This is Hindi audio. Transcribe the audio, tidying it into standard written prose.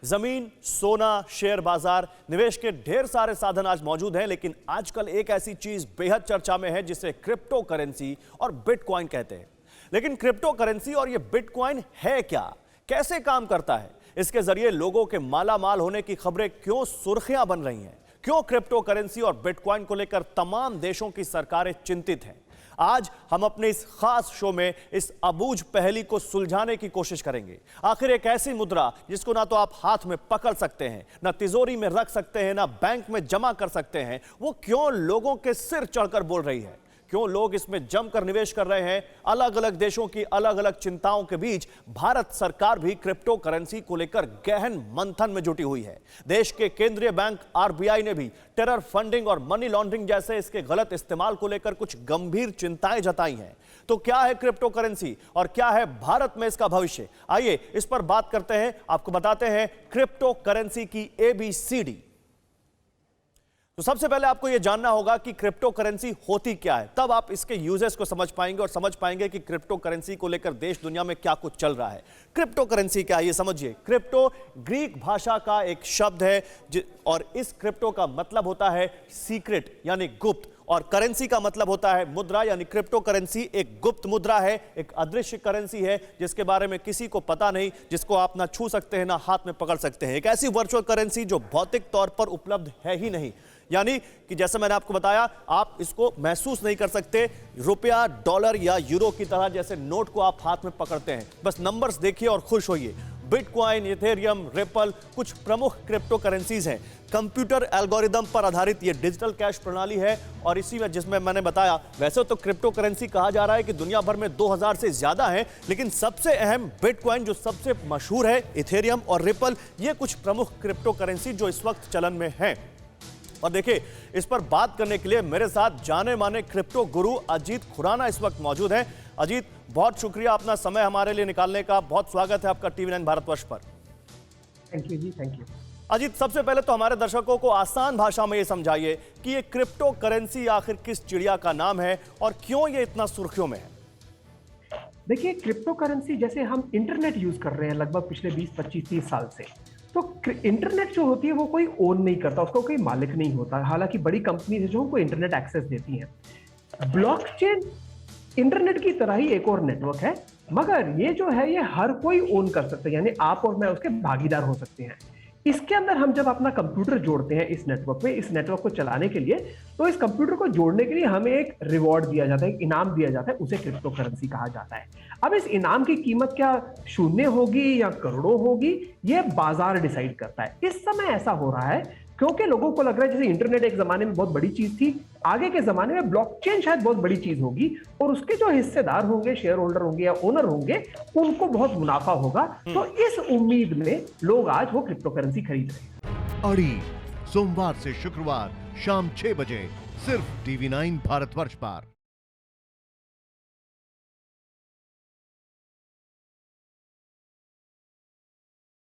जमीन, सोना, शेयर बाजार, निवेश के ढेर सारे साधन आज मौजूद हैं, लेकिन आजकल एक ऐसी चीज बेहद चर्चा में है जिसे क्रिप्टो करेंसी और बिटकॉइन कहते हैं। लेकिन क्रिप्टो करेंसी और यह बिटकॉइन है क्या, कैसे काम करता है, इसके जरिए लोगों के माला माल होने की खबरें क्यों सुर्खियां बन रही हैं, क्यों क्रिप्टो करेंसी और बिटकॉइन को लेकर तमाम देशों की सरकारें चिंतित हैं। आज हम अपने इस खास शो में इस अबूझ पहेली को सुलझाने की कोशिश करेंगे। आखिर एक ऐसी मुद्रा जिसको ना तो आप हाथ में पकड़ सकते हैं, ना तिजोरी में रख सकते हैं, ना बैंक में जमा कर सकते हैं, वो क्यों लोगों के सिर चढ़कर बोल रही है, क्यों लोग इसमें जमकर निवेश कर रहे हैं। अलग अलग देशों की अलग अलग चिंताओं के बीच भारत सरकार भी क्रिप्टो करेंसी को लेकर गहन मंथन में जुटी हुई है। देश के केंद्रीय बैंक आरबीआई ने भी टेरर फंडिंग और मनी लॉन्ड्रिंग जैसे इसके गलत इस्तेमाल को लेकर कुछ गंभीर चिंताएं जताई हैं। तो क्या है क्रिप्टो करेंसी और क्या है भारत में इसका भविष्य, आइए इस पर बात करते हैं। आपको बताते हैं क्रिप्टो करेंसी की ABCD। तो सबसे पहले आपको यह जानना होगा कि क्रिप्टो करेंसी होती क्या है, तब आप इसके यूजेस को समझ पाएंगे और समझ पाएंगे कि क्रिप्टो करेंसी को लेकर देश दुनिया में क्या कुछ चल रहा है। क्रिप्टो करेंसी क्या है ये समझिए। क्रिप्टो ग्रीक भाषा का एक शब्द है और इस क्रिप्टो का मतलब होता है सीक्रेट यानी गुप्त, और करेंसी का मतलब होता है मुद्रा, यानी क्रिप्टो करेंसी एक गुप्त मुद्रा है, एक अदृश्य करेंसी है जिसके बारे में किसी को पता नहीं, जिसको आप ना छू सकते हैं ना हाथ में पकड़ सकते हैं। एक ऐसी वर्चुअल करेंसी जो भौतिक तौर पर उपलब्ध है ही नहीं, यानी कि जैसे मैंने आपको बताया आप इसको महसूस नहीं कर सकते। रुपया, डॉलर या यूरो की तरह जैसे नोट को आप हाथ में पकड़ते हैं, बस नंबर्स देखिए और खुश होइए। बिटकॉइन, इथेरियम, रिपल कुछ प्रमुख क्रिप्टो करेंसीज हैं। कंप्यूटर एल्गोरिदम पर आधारित ये डिजिटल कैश प्रणाली है और इसी में जिसमें मैंने बताया, वैसे तो क्रिप्टो करेंसी कहा जा रहा है कि दुनिया भर में 2000 से ज्यादा है, लेकिन सबसे अहम बिटकॉइन जो सबसे मशहूर है, इथेरियम और रिपल, ये कुछ प्रमुख क्रिप्टो करेंसी जो इस वक्त चलन में हैं। और देखिए, इस पर बात करने के लिए मेरे साथ जाने माने क्रिप्टो गुरु अजीत खुराना इस वक्त मौजूद हैं। अजीत, बहुत शुक्रिया अपना समय हमारे लिए निकालने का, बहुत स्वागत है आपका TV9 भारतवर्ष पर। Thank you ji, thank you. Ajit, सबसे पहले तो हमारे दर्शकों को आसान भाषा में ये समझाइए कि ये क्रिप्टो करेंसी आखिर किस चिड़िया का नाम है और क्यों ये इतना सुर्खियों में है। देखिए, क्रिप्टो करेंसी जैसे हम इंटरनेट यूज कर रहे हैं लगभग पिछले 20, 25, 30 साल से, तो इंटरनेट जो होती है वो कोई ओन नहीं करता, उसको कोई मालिक नहीं होता। हालांकि बड़ी कंपनी जो हमको इंटरनेट एक्सेस देती हैं। ब्लॉकचेन इंटरनेट की तरह ही एक और नेटवर्क है, मगर ये जो है ये हर कोई ओन कर सकता है, यानी आप और मैं उसके भागीदार हो सकते हैं। इसके अंदर हम जब अपना कंप्यूटर जोड़ते हैं इस नेटवर्क में, इस नेटवर्क को चलाने के लिए, तो इस कंप्यूटर को जोड़ने के लिए हमें एक रिवॉर्ड दिया जाता है, एक इनाम दिया जाता है, उसे क्रिप्टो करेंसी कहा जाता है। अब इस इनाम की कीमत क्या शून्य होगी या करोड़ों होगी, ये बाजार डिसाइड करता है। इस समय ऐसा हो रहा है क्योंकि लोगों को लग रहा है जैसे इंटरनेट एक जमाने में बहुत बड़ी चीज थी, आगे के जमाने में ब्लॉकचेन शायद बहुत बड़ी चीज होगी और उसके जो हिस्सेदार होंगे, शेयर होल्डर होंगे या ओनर होंगे, उनको बहुत मुनाफा होगा। तो इस उम्मीद में लोग आज वो क्रिप्टो करेंसी खरीद रहे हैं। अड़ी सोमवार से शुक्रवार शाम 6 बजे सिर्फ TV9 भारतवर्ष पर।